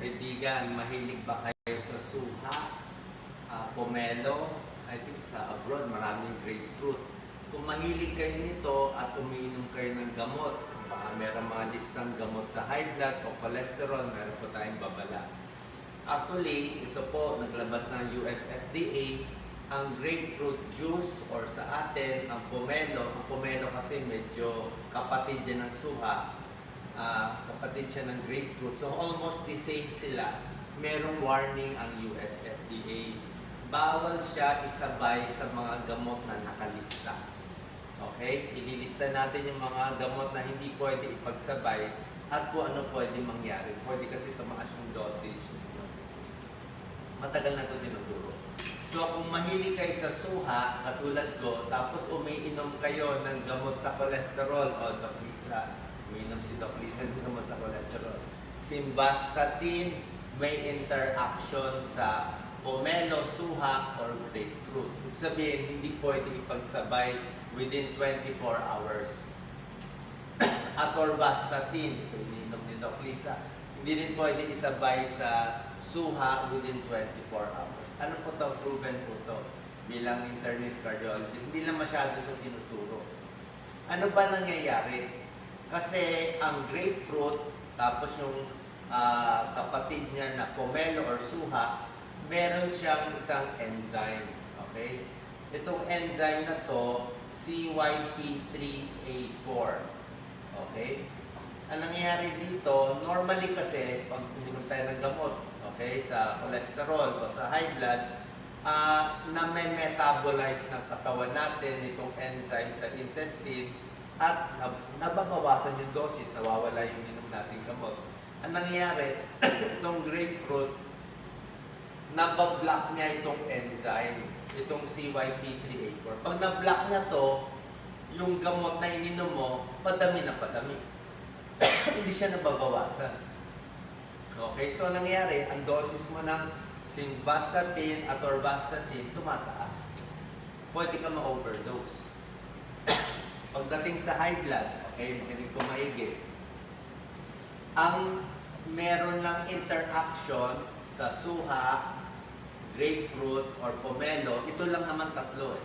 Kaibigan, mahilig ba kayo sa suha, pomelo? I think sa abroad maraming grapefruit. Kung mahilig kayo nito at umiinom kayo ng gamot, baka meron mga listang gamot sa high blood o cholesterol, meron po tayong babala. Actually, ito po, naglabas ng US FDA, ang grapefruit juice or sa atin, ang pomelo. Ang pomelo kasi medyo kapatid yan ng suha. Kapatid siya ng grapefruit. So almost the same sila. Merong warning ang US FDA. Bawal siya isabay sa mga gamot na nakalista. Okay? Ililista natin yung mga gamot na hindi pwede ipagsabay at kung ano pwede mangyari. Pwede kasi tumaas yung dosage. Matagal na ito tinuturo. So kung mahilig kayo sa suha, katulad ko, tapos umiinom kayo ng gamot sa cholesterol o Doclisa, umiinom si Doclisa ng gamot sa cholesterol. Simvastatin may interaction sa pomelo, suha, or grapefruit. Ibig sabihin, hindi pwede ipagsabay within 24 hours. Atorvastatin, ito iniinom ni Doclisa, hindi rin pwede isabay sa suha within 24 hours. Ano po ito? Proven po ito bilang internist cardiologist. Hindi lang masyado ito tinuturo. Ano ba nangyayari? Kasi ang grapefruit, tapos yung kapatid niya na pomelo or suha, meron siyang isang enzyme. Okay? Itong enzyme na to, CYP3A4. Okay? Ang nangyayari dito, normally kasi, pag uminom tayo ng gamot, okay, sa cholesterol o sa high blood, na may metabolize ng katawan natin itong enzyme sa intestine at nababawasan yung dosis, nawawala yung inom nating gamot. Ang nangyayari, itong grapefruit, nabablock niya itong enzyme, itong CYP3A4. Pag nablock niya to, yung gamot na ininom mo, padami na padami. Hindi siya nababawasan. Okay, so nangyayari, ang dosis mo ng simvastatin at atorvastatin tumataas. Pwede ka ma-overdose. Pagdating sa high blood, okay, makinig ko maigi. Ang meron lang interaction sa suha, grapefruit, or pomelo, ito lang naman tatlo.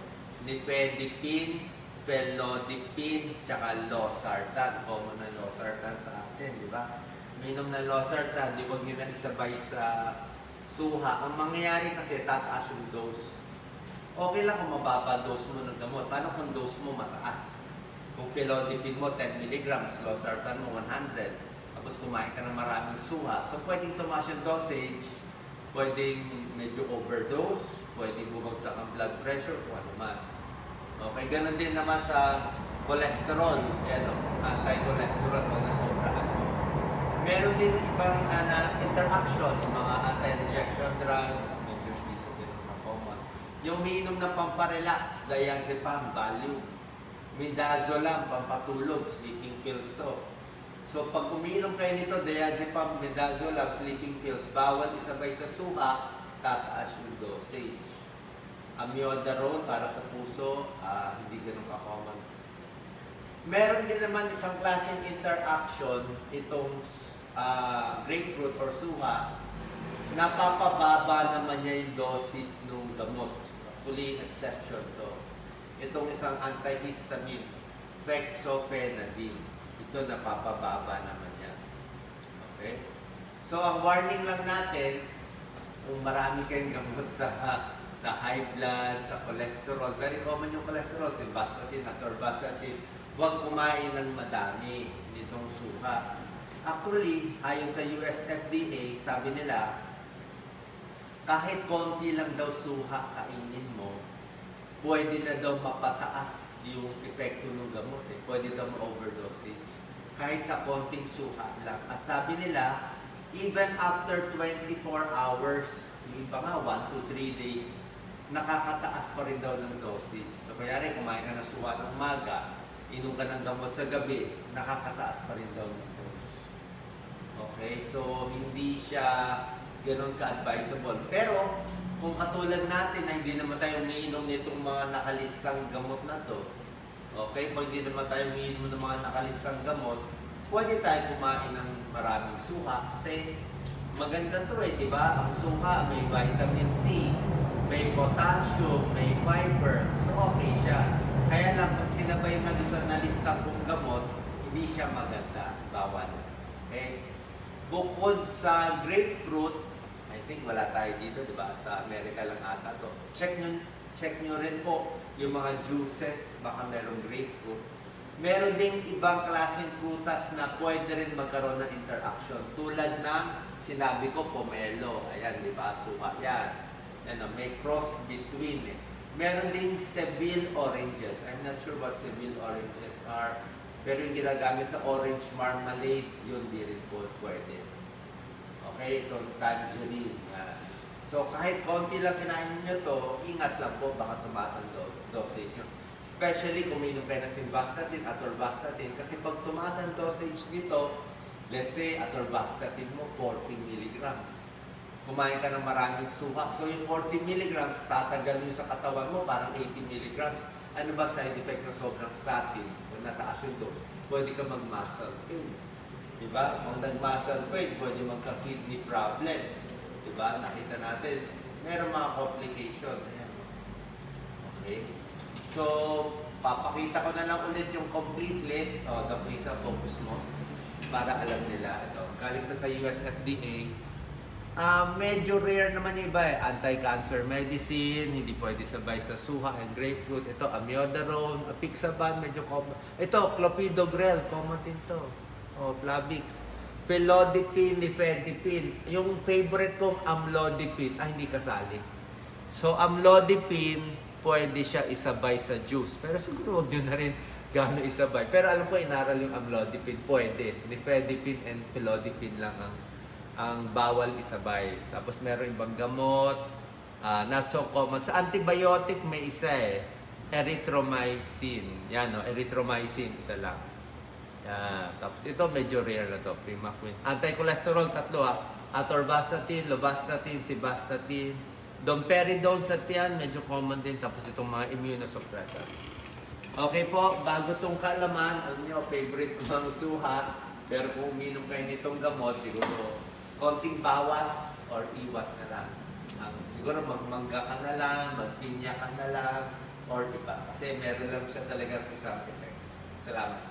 Nifedipine, felodipine, tsaka losartan. Common na losartan sa atin, di ba? Minom ng losartan, di wag nyo na isabay sa suha. Ang mangyayari kasi, tataas yung dose. Okay lang kung mababa dose mo ng gamot. Paano kung dose mo mataas? Kung felodipine mo 10 mg, losartan mo 100, tapos kumain ka ng maraming suha. So pwedeng tumaas yung dosage, pwedeng medyo overdose, pwedeng bumagsak ang blood pressure, kung ano man. Okay, ganun din naman sa cholesterol. Yan, anti-cholesterol o nasobrahan mo. Meron din ibang interaction, yung mga anti-rejection drugs, medyo dito din ang common. Yung miinom ng pamparelax, diazepam, Valium. Midazolam, pampatulog, sleeping pills to. So pag umiinom kayo nito, diazepam, midazolam, sleeping pills, bawal isabay sa suha, tataas yung dosage. Amiodarone para sa puso, hindi ganun ka-common. Meron din naman isang klaseng interaction itong grapefruit or suha, napapababa naman niya yung dosis ng gamot. Actually, exception to. Itong isang antihistamine, fexofenadine. Ito napapababa naman niya. Okay? So, ang warning lang natin, kung marami kayong gamot sa high blood, sa cholesterol, very common yung cholesterol, simvastatin, atorvastatin, huwag kumain ng madami nitong suha. Actually, ayon sa US FDA, sabi nila, kahit konti lang daw suha kainin mo, pwede na daw mapataas yung epekto ng gamot. Pwede daw ma-overdosage. Kahit sa konting suha lang. At sabi nila, even after 24 hours, yung iba nga, 1 to 3 days, nakakataas pa rin daw ng dosage. So, kaya rin, kumain ka ng suha ng umaga, inom ka ng gamot sa gabi, nakakataas pa rin daw ng dose. Okay? So, hindi siya ganun ka-advisable. Pero, kung katulad natin na hindi naman tayo umiinom nitong mga nakalistang gamot na to, okay, pag hindi naman tayo umiinom ng mga nakalistang gamot, pwede tayo kumain ng maraming suha kasi maganda to eh, di ba? Ang suha, may vitamin C, may potassium, may fiber. So okay siya. Kaya lang, pag sinabay nga doon sa nalista kong gamot, hindi siya maganda. Bawal. Okay? Bukod sa grapefruit, I think wala tayo dito, di ba? Sa Amerika lang ata to. Check nyo rin po yung mga juices, baka merong grapefruit. Meron ding ibang klaseng prutas na pwede rin magkaroon ng interaction. Tulad ng sinabi ko, pomelo. Ayan, di ba? Suha yan. Ano, may cross between eh. Meron ding Seville oranges. I'm not sure what Seville oranges are. Pero yung ginagamit sa orange marmalade, yun di rin po pwede. Okay, itong tangerine. Yan. So kahit konti lang kinain nyo to, ingat lang po, baka tumaas ang dosage nyo. Especially kung may kayo na simvastatin, atorvastatin. Kasi pag tumaas ang dosage nito, let's say atorvastatin mo 40 milligrams. Kumain ka ng maraming suha. So yung 40 milligrams, tatagal nyo sa katawan mo parang 80 milligrams. Ano ba side effect ng sobrang statin? Kung nataas yung dose, pwede ka mag-muscle pain. Diba? Kung nag-muscle pain, pwede magka-kidney problem. Diba? Nakita natin, meron mga complication. Ayan. Okay? So, papakita ko na lang ulit yung complete list. O, the place na focus mo para alam nila. Ito, galing to sa US FDA. Medyo rare naman yung iba eh. Anti-cancer medicine, hindi pwede sabay sa suha and grapefruit. Ito, amiodarone, apixaban, medyo common. Ito, clopidogrel, common din to. O, Plavix. Felodipine, nifedipine. Yung favorite kong amlodipine, hindi kasali. So, amlodipine, pwede siya isabay sa juice. Pero siguro huwag nyo na rin gano'n isabay. Pero alam ko, inaral yung amlodipine, pwede. Nifedipine and felodipine lang ang bawal isabay. Tapos meron ibang gamot, not so common. Sa antibiotic may isa eh, erythromycin. Yan o, erythromycin, isa lang. Yan. Tapos ito medyo rare na to, Primaquine. Anti-cholesterol, tatlo atorvastatin, lovastatin, simvastatin, domperidone sa tiyan, medyo common din. Tapos itong mga immunosuppressants. Okay po, bago itong kaalaman, alam nyo, favorite ko ang suha. Pero kung uminom kayo nitong gamot, siguro konting bawas or iwas na lang. Siguro magmangga ka na lang, magpinya ka na lang, or iba. Kasi meron lang siya talagang isang effect. Salamat.